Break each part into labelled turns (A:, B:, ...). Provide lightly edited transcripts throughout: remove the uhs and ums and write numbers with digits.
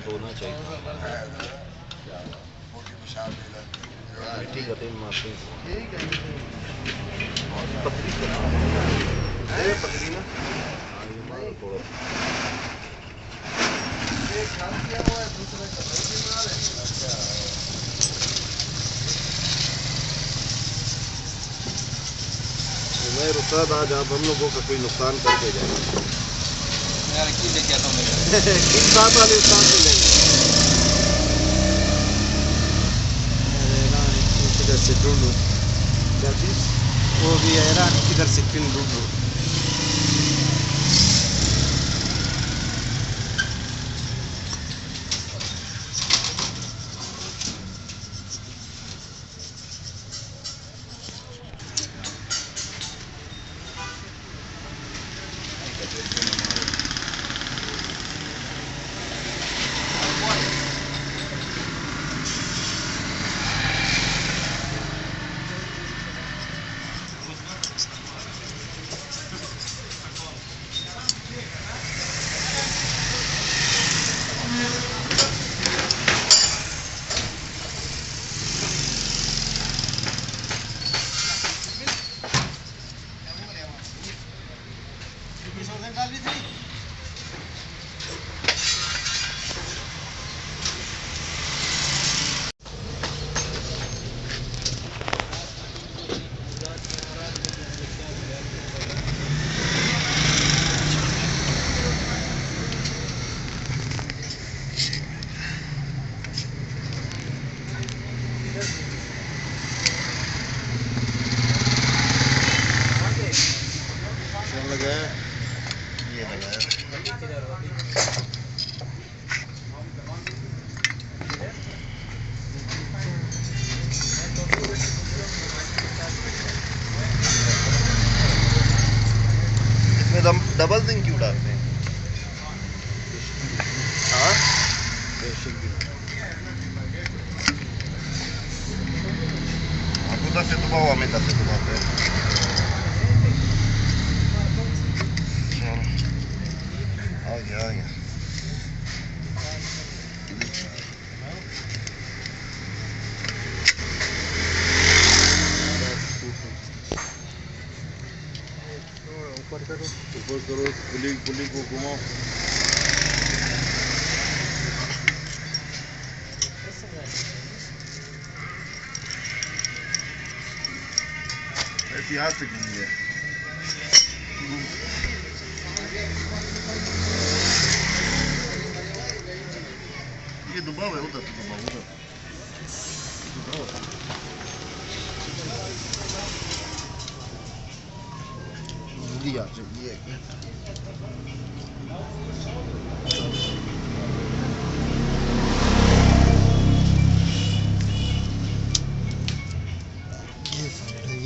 A: धोना चाहिए। ठीक है पतली पतली ना मैं रुका था जब हम लोगों का कोई नुकसान करके जाएगा यार की लेके आता हूं किस बात वाले नुकसान से लेंगे किधर से ढूंढूं क्या चीज वो भी है ना किधर से पिन ढूंढूं डबल सिंग क्यों डालते हैं? हाँ आपको 10 से दबाओ हमें 10 से दबाते हैं आ गया ऊपर करो पुली को घुमाओ ऐसी हाथ से घूमी है ये दबाव है उधर दिया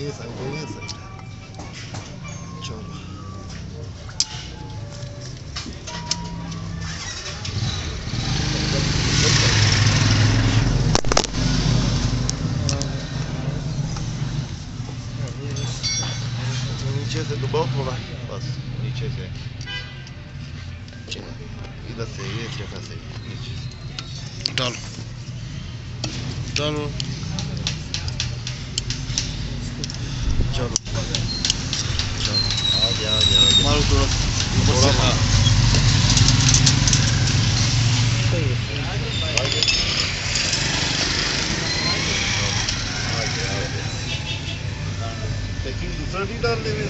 A: ये साइड चलो नीचे से दबाओ थोड़ा बस नीचे से इधर से ये जगह से नीचे डालो चलो आ गया मारो थोड़ा लेकिन दूसरा नहीं डाल देंगे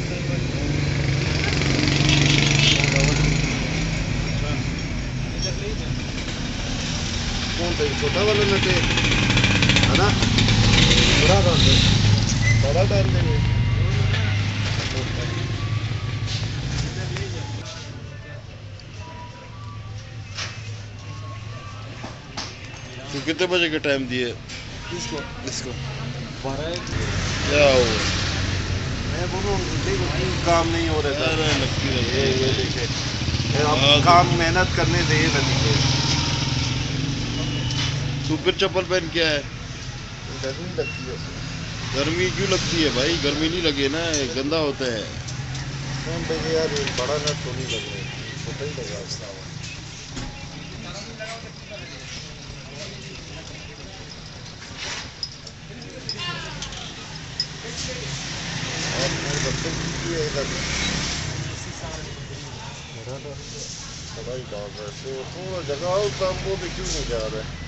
A: कौन सा छोटा वाला नटे है ना बड़ा डाल देंगे तो कितने बजे का टाइम दिए इसको क्या हो मैं बोलूँ देखो काम नहीं हो रहा था ये देखे काम मेहनत करने से ये नतीजे। तू फिर चप्पल पहन के आया गर्मी लगती है उसमें।
B: गर्मी क्यों लगती है भाई? गर्मी नहीं लगे ना, गंदा होता है।
A: कौन भाई यार, ये बड़ा नट तो नहीं लग रहा है, छोटा ही लगा उसका। और मेरे बच्चे की है इधर मेरा तो बड़ा ही डाल रहा है, तो थोड़ा जगह हो काम वो भी क्यों नहीं जा रहा है।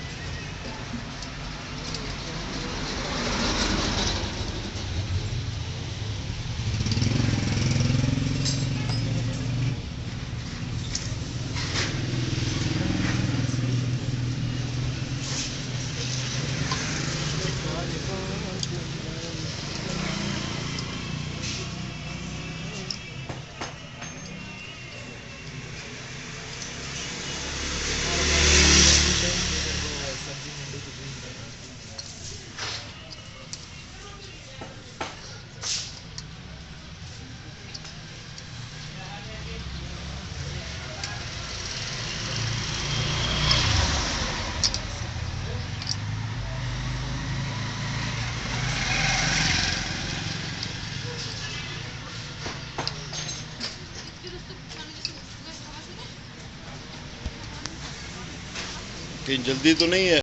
B: कहीं जल्दी तो नहीं है?